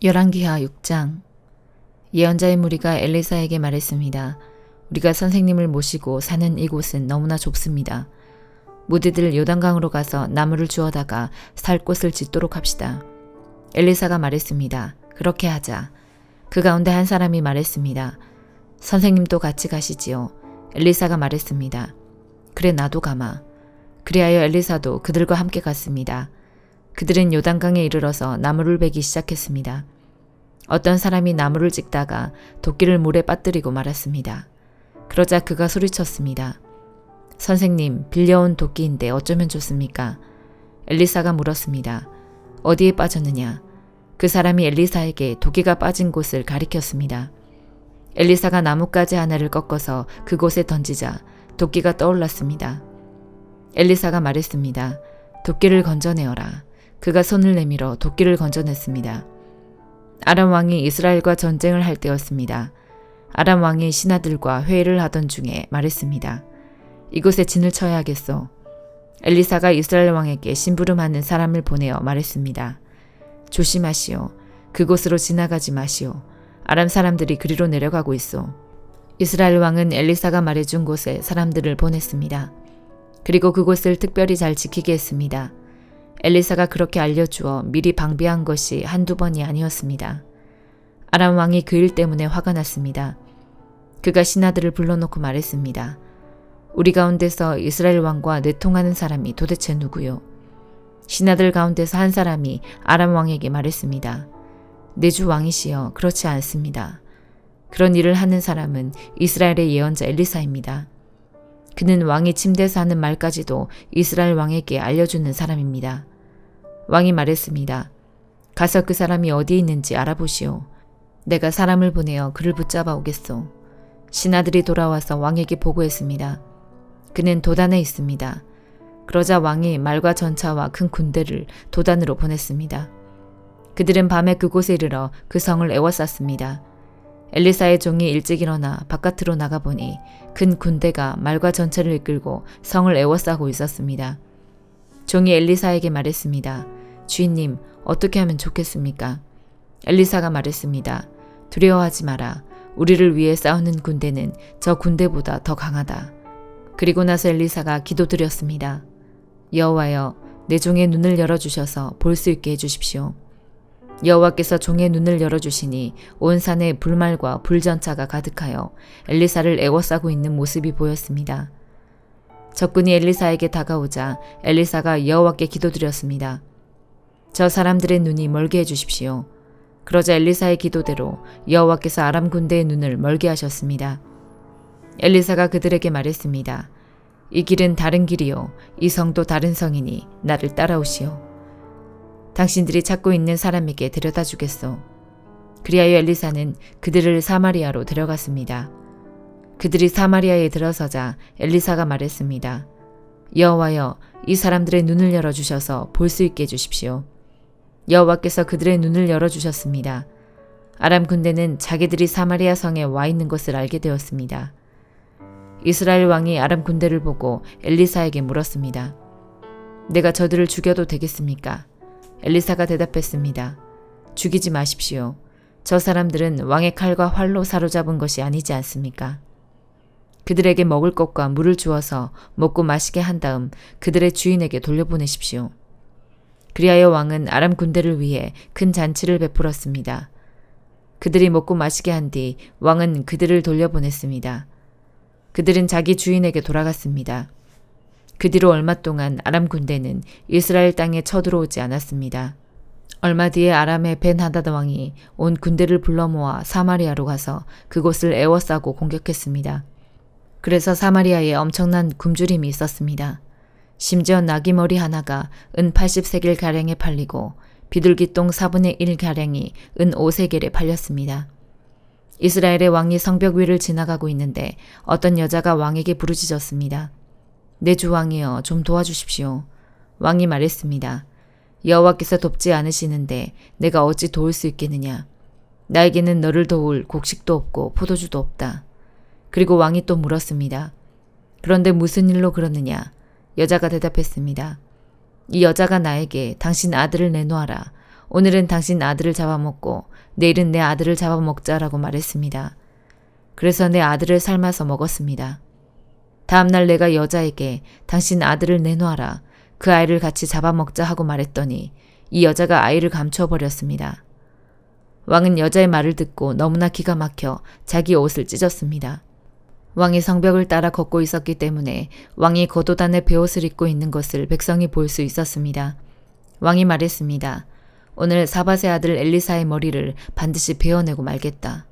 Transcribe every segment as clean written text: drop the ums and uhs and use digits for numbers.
열왕기하 6장. 예언자의 무리가 엘리사에게 말했습니다. 우리가 선생님을 모시고 사는 이곳은 너무나 좁습니다. 무리들 요단강으로 가서 나무를 주워다가 살 곳을 짓도록 합시다. 엘리사가 말했습니다. 그렇게 하자. 그 가운데 한 사람이 말했습니다. 선생님도 같이 가시지요. 엘리사가 말했습니다. 그래, 나도 가마. 그리하여 엘리사도 그들과 함께 갔습니다. 그들은 요단강에 이르러서 나무를 베기 시작했습니다. 어떤 사람이 나무를 찍다가 도끼를 물에 빠뜨리고 말았습니다. 그러자 그가 소리쳤습니다. 선생님, 빌려온 도끼인데 어쩌면 좋습니까? 엘리사가 물었습니다. 어디에 빠졌느냐? 그 사람이 엘리사에게 도끼가 빠진 곳을 가리켰습니다. 엘리사가 나뭇가지 하나를 꺾어서 그곳에 던지자 도끼가 떠올랐습니다. 엘리사가 말했습니다. 도끼를 건져내어라. 그가 손을 내밀어 도끼를 건져냈습니다. 아람 왕이 이스라엘과 전쟁을 할 때였습니다. 아람 왕이 신하들과 회의를 하던 중에 말했습니다. 이곳에 진을 쳐야겠소. 엘리사가 이스라엘 왕에게 심부름하는 사람을 보내어 말했습니다. 조심하시오. 그곳으로 지나가지 마시오. 아람 사람들이 그리로 내려가고 있소. 이스라엘 왕은 엘리사가 말해준 곳에 사람들을 보냈습니다. 그리고 그곳을 특별히 잘 지키게 했습니다. 엘리사가 그렇게 알려주어 미리 방비한 것이 한두 번이 아니었습니다. 아람 왕이 그 일 때문에 화가 났습니다. 그가 신하들을 불러놓고 말했습니다. 우리 가운데서 이스라엘 왕과 내통하는 사람이 도대체 누구요? 신하들 가운데서 한 사람이 아람 왕에게 말했습니다. 내 주 왕이시여, 그렇지 않습니다. 그런 일을 하는 사람은 이스라엘의 예언자 엘리사입니다. 그는 왕이 침대에서 하는 말까지도 이스라엘 왕에게 알려주는 사람입니다. 왕이 말했습니다. 가서 그 사람이 어디 있는지 알아보시오. 내가 사람을 보내어 그를 붙잡아 오겠소. 신하들이 돌아와서 왕에게 보고했습니다. 그는 도단에 있습니다. 그러자 왕이 말과 전차와 큰 군대를 도단으로 보냈습니다. 그들은 밤에 그곳에 이르러 그 성을 에워쌌습니다. 엘리사의 종이 일찍 일어나 바깥으로 나가보니 큰 군대가 말과 전차를 이끌고 성을 에워싸고 있었습니다. 종이 엘리사에게 말했습니다. 주인님, 어떻게 하면 좋겠습니까? 엘리사가 말했습니다. 두려워하지 마라. 우리를 위해 싸우는 군대는 저 군대보다 더 강하다. 그리고 나서 엘리사가 기도드렸습니다. 여호와여, 내 종의 눈을 열어주셔서 볼 수 있게 해주십시오. 여호와께서 종의 눈을 열어주시니 온 산에 불말과 불전차가 가득하여 엘리사를 에워싸고 있는 모습이 보였습니다. 적군이 엘리사에게 다가오자 엘리사가 여호와께 기도드렸습니다. 저 사람들의 눈이 멀게 해주십시오. 그러자 엘리사의 기도대로 여호와께서 아람 군대의 눈을 멀게 하셨습니다. 엘리사가 그들에게 말했습니다. 이 길은 다른 길이요. 이 성도 다른 성이니 나를 따라오시오. 당신들이 찾고 있는 사람에게 데려다 주겠소. 그리하여 엘리사는 그들을 사마리아로 데려갔습니다. 그들이 사마리아에 들어서자 엘리사가 말했습니다. 여호와여, 이 사람들의 눈을 열어주셔서 볼 수 있게 해주십시오. 여호와께서 그들의 눈을 열어주셨습니다. 아람 군대는 자기들이 사마리아 성에 와 있는 것을 알게 되었습니다. 이스라엘 왕이 아람 군대를 보고 엘리사에게 물었습니다. 내가 저들을 죽여도 되겠습니까? 엘리사가 대답했습니다. 죽이지 마십시오. 저 사람들은 왕의 칼과 활로 사로잡은 것이 아니지 않습니까? 그들에게 먹을 것과 물을 주어서 먹고 마시게 한 다음 그들의 주인에게 돌려보내십시오. 그리하여 왕은 아람 군대를 위해 큰 잔치를 베풀었습니다. 그들이 먹고 마시게 한 뒤 왕은 그들을 돌려보냈습니다. 그들은 자기 주인에게 돌아갔습니다. 그 뒤로 얼마 동안 아람 군대는 이스라엘 땅에 쳐들어오지 않았습니다. 얼마 뒤에 아람의 벤하다드 왕이 온 군대를 불러 모아 사마리아로 가서 그곳을 에워싸고 공격했습니다. 그래서 사마리아에 엄청난 굶주림이 있었습니다. 심지어 나귀 머리 하나가 은 80세겔 가량에 팔리고 비둘기똥 4분의 1 가량이 은 5세겔에 팔렸습니다. 이스라엘의 왕이 성벽 위를 지나가고 있는데 어떤 여자가 왕에게 부르짖었습니다. 내 주 왕이여, 좀 도와주십시오. 왕이 말했습니다. 여호와께서 돕지 않으시는데 내가 어찌 도울 수 있겠느냐. 나에게는 너를 도울 곡식도 없고 포도주도 없다. 그리고 왕이 또 물었습니다. 그런데 무슨 일로 그러느냐? 여자가 대답했습니다. 이 여자가 나에게 당신 아들을 내놓아라. 오늘은 당신 아들을 잡아먹고 내일은 내 아들을 잡아먹자라고 말했습니다. 그래서 내 아들을 삶아서 먹었습니다. 다음날 내가 여자에게 당신 아들을 내놓아라. 그 아이를 같이 잡아먹자 하고 말했더니 이 여자가 아이를 감춰버렸습니다. 왕은 여자의 말을 듣고 너무나 기가 막혀 자기 옷을 찢었습니다. 왕이 성벽을 따라 걷고 있었기 때문에 왕이 겉옷 안에 베옷을 입고 있는 것을 백성이 볼 수 있었습니다. 왕이 말했습니다. 오늘 사밧의 아들 엘리사의 머리를 반드시 베어내고 말겠다.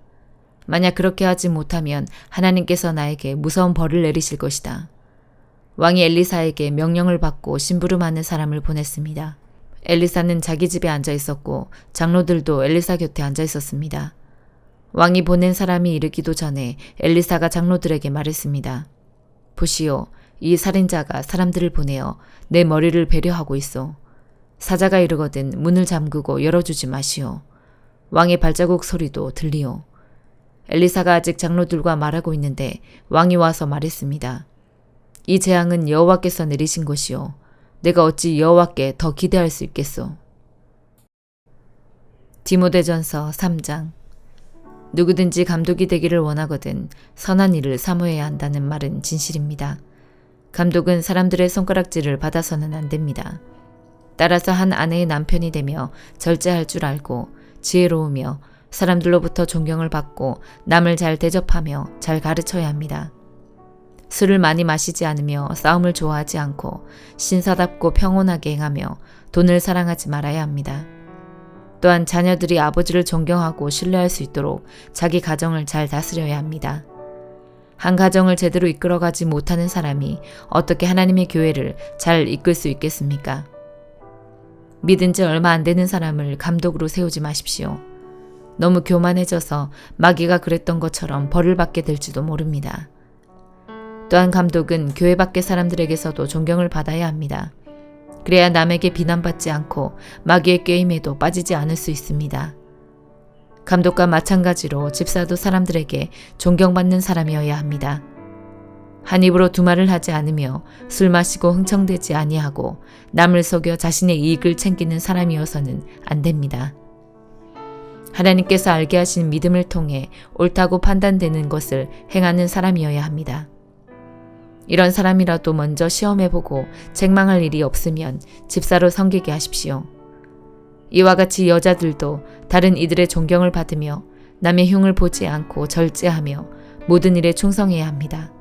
만약 그렇게 하지 못하면 하나님께서 나에게 무서운 벌을 내리실 것이다. 왕이 엘리사에게 명령을 받고 심부름하는 사람을 보냈습니다. 엘리사는 자기 집에 앉아 있었고 장로들도 엘리사 곁에 앉아 있었습니다. 왕이 보낸 사람이 이르기도 전에 엘리사가 장로들에게 말했습니다. 보시오, 이 살인자가 사람들을 보내어 내 머리를 베려하고 있어. 사자가 이르거든 문을 잠그고 열어주지 마시오. 왕의 발자국 소리도 들리오. 엘리사가 아직 장로들과 말하고 있는데 왕이 와서 말했습니다. 이 재앙은 여호와께서 내리신 것이오. 내가 어찌 여호와께 더 기대할 수 있겠소. 디모데전서 3장. 누구든지 감독이 되기를 원하거든 선한 일을 사모해야 한다는 말은 진실입니다. 감독은 사람들의 손가락질을 받아서는 안 됩니다. 따라서 한 아내의 남편이 되며 절제할 줄 알고 지혜로우며 사람들로부터 존경을 받고 남을 잘 대접하며 잘 가르쳐야 합니다. 술을 많이 마시지 않으며 싸움을 좋아하지 않고 신사답고 평온하게 행하며 돈을 사랑하지 말아야 합니다. 또한 자녀들이 아버지를 존경하고 신뢰할 수 있도록 자기 가정을 잘 다스려야 합니다. 한 가정을 제대로 이끌어가지 못하는 사람이 어떻게 하나님의 교회를 잘 이끌 수 있겠습니까? 믿은 지 얼마 안 되는 사람을 감독으로 세우지 마십시오. 너무 교만해져서 마귀가 그랬던 것처럼 벌을 받게 될지도 모릅니다. 또한 감독은 교회 밖의 사람들에게서도 존경을 받아야 합니다. 그래야 남에게 비난받지 않고 마귀의 꾀임에도 빠지지 않을 수 있습니다. 감독과 마찬가지로 집사도 사람들에게 존경받는 사람이어야 합니다. 한 입으로 두 말을 하지 않으며 술 마시고 흥청대지 아니하고 남을 속여 자신의 이익을 챙기는 사람이어서는 안 됩니다. 하나님께서 알게 하신 믿음을 통해 옳다고 판단되는 것을 행하는 사람이어야 합니다. 이런 사람이라도 먼저 시험해보고 책망할 일이 없으면 집사로 섬기게 하십시오. 이와 같이 여자들도 다른 이들의 존경을 받으며 남의 흉을 보지 않고 절제하며 모든 일에 충성해야 합니다.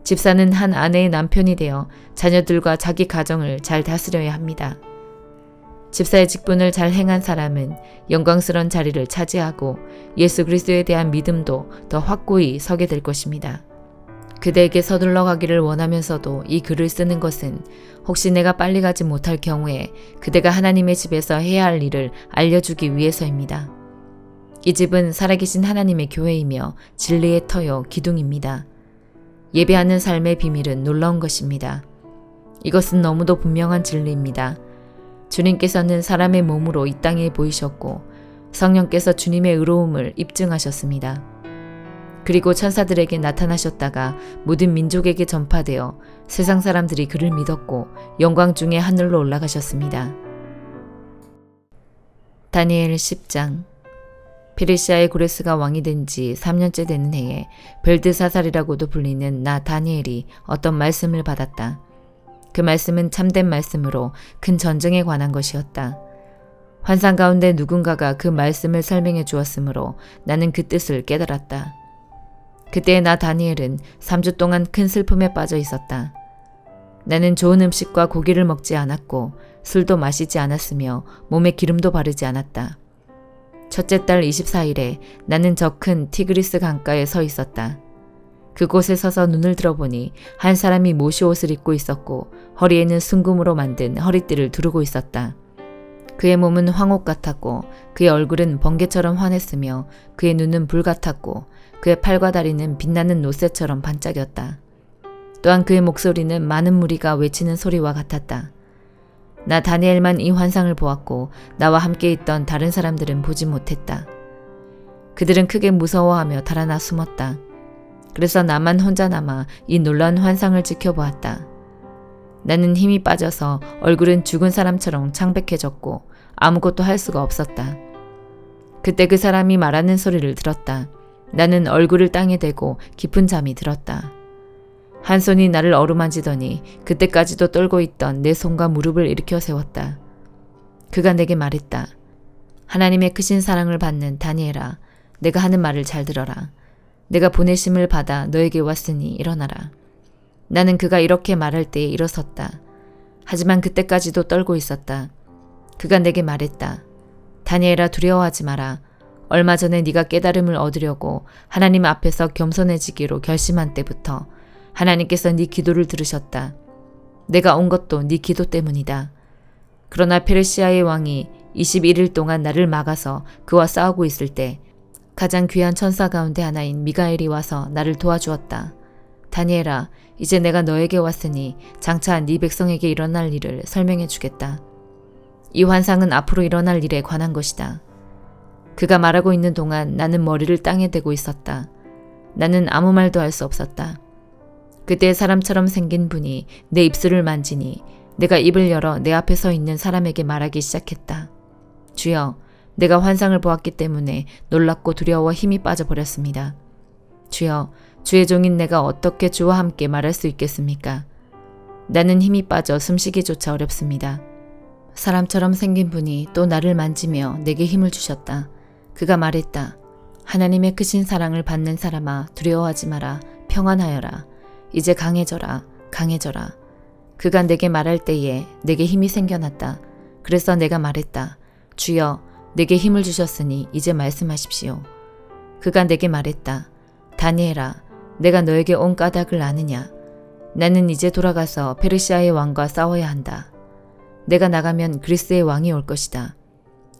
집사는 한 아내의 남편이 되어 자녀들과 자기 가정을 잘 다스려야 합니다. 집사의 직분을 잘 행한 사람은 영광스러운 자리를 차지하고 예수 그리스도에 대한 믿음도 더 확고히 서게 될 것입니다. 그대에게 서둘러 가기를 원하면서도 이 글을 쓰는 것은 혹시 내가 빨리 가지 못할 경우에 그대가 하나님의 집에서 해야 할 일을 알려주기 위해서입니다. 이 집은 살아계신 하나님의 교회이며 진리의 터요 기둥입니다. 예배하는 삶의 비밀은 놀라운 것입니다. 이것은 너무도 분명한 진리입니다. 주님께서는 사람의 몸으로 이 땅에 보이셨고 성령께서 주님의 의로움을 입증하셨습니다. 그리고 천사들에게 나타나셨다가 모든 민족에게 전파되어 세상 사람들이 그를 믿었고 영광 중에 하늘로 올라가셨습니다. 다니엘 10장. 페르시아의 고레스가 왕이 된 지 3년째 되는 해에 벨드사살이라고도 불리는 나 다니엘이 어떤 말씀을 받았다. 그 말씀은 참된 말씀으로 큰 전쟁에 관한 것이었다. 환상 가운데 누군가가 그 말씀을 설명해 주었으므로 나는 그 뜻을 깨달았다. 그때 나 다니엘은 3주 동안 큰 슬픔에 빠져 있었다. 나는 좋은 음식과 고기를 먹지 않았고 술도 마시지 않았으며 몸에 기름도 바르지 않았다. 첫째 달 24일에 나는 저 큰 티그리스 강가에 서 있었다. 그곳에 서서 눈을 들어보니 한 사람이 모시옷을 입고 있었고 허리에는 순금으로 만든 허리띠를 두르고 있었다. 그의 몸은 황옥 같았고 그의 얼굴은 번개처럼 환했으며 그의 눈은 불 같았고 그의 팔과 다리는 빛나는 노새처럼 반짝였다. 또한 그의 목소리는 많은 무리가 외치는 소리와 같았다. 나 다니엘만 이 환상을 보았고 나와 함께 있던 다른 사람들은 보지 못했다. 그들은 크게 무서워하며 달아나 숨었다. 그래서 나만 혼자 남아 이 놀라운 환상을 지켜보았다. 나는 힘이 빠져서 얼굴은 죽은 사람처럼 창백해졌고 아무것도 할 수가 없었다. 그때 그 사람이 말하는 소리를 들었다. 나는 얼굴을 땅에 대고 깊은 잠이 들었다. 한 손이 나를 어루만지더니 그때까지도 떨고 있던 내 손과 무릎을 일으켜 세웠다. 그가 내게 말했다. 하나님의 크신 사랑을 받는 다니엘아, 내가 하는 말을 잘 들어라. 내가 보내심을 받아 너에게 왔으니 일어나라. 나는 그가 이렇게 말할 때에 일어섰다. 하지만 그때까지도 떨고 있었다. 그가 내게 말했다. 다니엘아, 두려워하지 마라. 얼마 전에 네가 깨달음을 얻으려고 하나님 앞에서 겸손해지기로 결심한 때부터 하나님께서 네 기도를 들으셨다. 내가 온 것도 네 기도 때문이다. 그러나 페르시아의 왕이 21일 동안 나를 막아서 그와 싸우고 있을 때 가장 귀한 천사 가운데 하나인 미가엘이 와서 나를 도와주었다. 다니엘아, 이제 내가 너에게 왔으니 장차 네 백성에게 일어날 일을 설명해 주겠다. 이 환상은 앞으로 일어날 일에 관한 것이다. 그가 말하고 있는 동안 나는 머리를 땅에 대고 있었다. 나는 아무 말도 할 수 없었다. 그때 사람처럼 생긴 분이 내 입술을 만지니 내가 입을 열어 내 앞에 서 있는 사람에게 말하기 시작했다. 주여, 내가 환상을 보았기 때문에 놀랍고 두려워 힘이 빠져버렸습니다. 주여, 주의 종인 내가 어떻게 주와 함께 말할 수 있겠습니까? 나는 힘이 빠져 숨쉬기조차 어렵습니다. 사람처럼 생긴 분이 또 나를 만지며 내게 힘을 주셨다. 그가 말했다. 하나님의 크신 사랑을 받는 사람아, 두려워하지 마라. 평안하여라. 이제 강해져라. 강해져라. 그가 내게 말할 때에 내게 힘이 생겨났다. 그래서 내가 말했다. 주여, 내게 힘을 주셨으니 이제 말씀하십시오. 그가 내게 말했다. 다니엘아, 내가 너에게 온 까닭을 아느냐? 나는 이제 돌아가서 페르시아의 왕과 싸워야 한다. 내가 나가면 그리스의 왕이 올 것이다.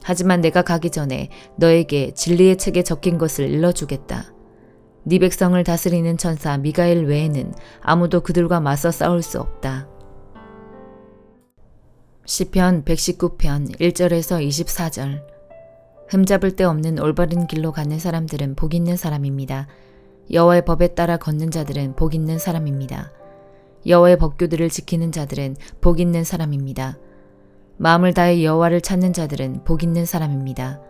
하지만 내가 가기 전에 너에게 진리의 책에 적힌 것을 일러주겠다. 네 백성을 다스리는 천사 미가엘 외에는 아무도 그들과 맞서 싸울 수 없다. 시편 119편 1절에서 24절. 흠잡을 데 없는 올바른 길로 가는 사람들은 복 있는 사람입니다. 여호와의 법에 따라 걷는 자들은 복 있는 사람입니다. 여호와의 법규들을 지키는 자들은 복 있는 사람입니다. 마음을 다해 여호와를 찾는 자들은 복 있는 사람입니다.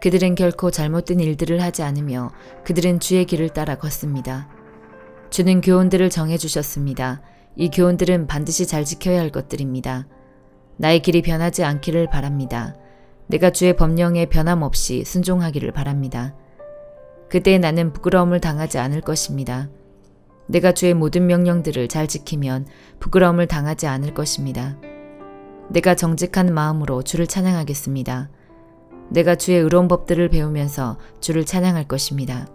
그들은 결코 잘못된 일들을 하지 않으며 그들은 주의 길을 따라 걷습니다. 주는 교훈들을 정해주셨습니다. 이 교훈들은 반드시 잘 지켜야 할 것들입니다. 나의 길이 변하지 않기를 바랍니다. 내가 주의 법령에 변함없이 순종하기를 바랍니다. 그때 나는 부끄러움을 당하지 않을 것입니다. 내가 주의 모든 명령들을 잘 지키면 부끄러움을 당하지 않을 것입니다. 내가 정직한 마음으로 주를 찬양하겠습니다. 내가 주의 의로운 법들을 배우면서 주를 찬양할 것입니다.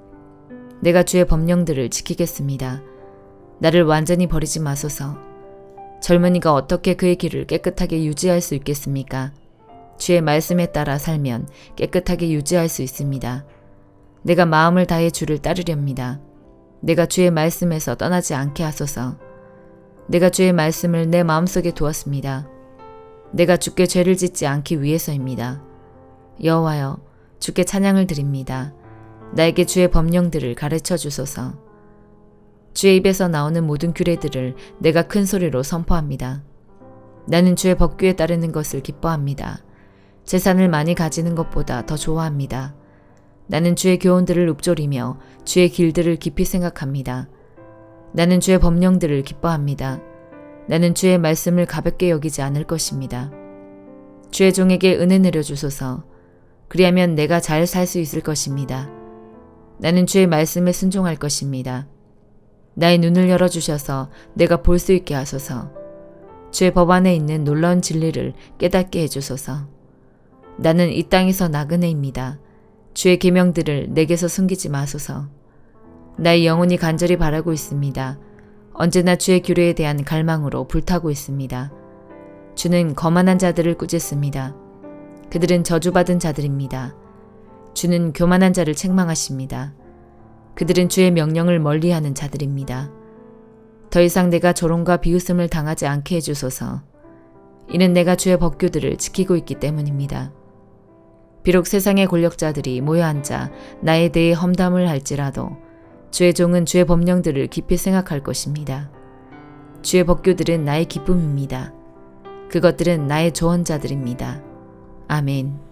내가 주의 법령들을 지키겠습니다. 나를 완전히 버리지 마소서. 젊은이가 어떻게 그의 길을 깨끗하게 유지할 수 있겠습니까? 주의 말씀에 따라 살면 깨끗하게 유지할 수 있습니다. 내가 마음을 다해 주를 따르렵니다. 내가 주의 말씀에서 떠나지 않게 하소서. 내가 주의 말씀을 내 마음속에 두었습니다. 내가 주께 죄를 짓지 않기 위해서입니다. 여호와여, 주께 찬양을 드립니다. 나에게 주의 법령들을 가르쳐 주소서. 주의 입에서 나오는 모든 규례들을 내가 큰 소리로 선포합니다. 나는 주의 법규에 따르는 것을 기뻐합니다. 재산을 많이 가지는 것보다 더 좋아합니다. 나는 주의 교훈들을 읊조리며 주의 길들을 깊이 생각합니다. 나는 주의 법령들을 기뻐합니다. 나는 주의 말씀을 가볍게 여기지 않을 것입니다. 주의 종에게 은혜 내려주소서. 그리하면 내가 잘 살 수 있을 것입니다. 나는 주의 말씀에 순종할 것입니다. 나의 눈을 열어주셔서 내가 볼 수 있게 하소서. 주의 법 안에 있는 놀라운 진리를 깨닫게 해주소서. 나는 이 땅에서 나그네입니다. 주의 계명들을 내게서 숨기지 마소서. 나의 영혼이 간절히 바라고 있습니다. 언제나 주의 규례에 대한 갈망으로 불타고 있습니다. 주는 거만한 자들을 꾸짖습니다. 그들은 저주받은 자들입니다. 주는 교만한 자를 책망하십니다. 그들은 주의 명령을 멀리하는 자들입니다. 더 이상 내가 조롱과 비웃음을 당하지 않게 해주소서. 이는 내가 주의 법규들을 지키고 있기 때문입니다. 비록 세상의 권력자들이 모여 앉아 나에 대해 험담을 할지라도 주의 종은 주의 법령들을 깊이 생각할 것입니다. 주의 법궤들은 나의 기쁨입니다. 그것들은 나의 조언자들입니다. 아멘.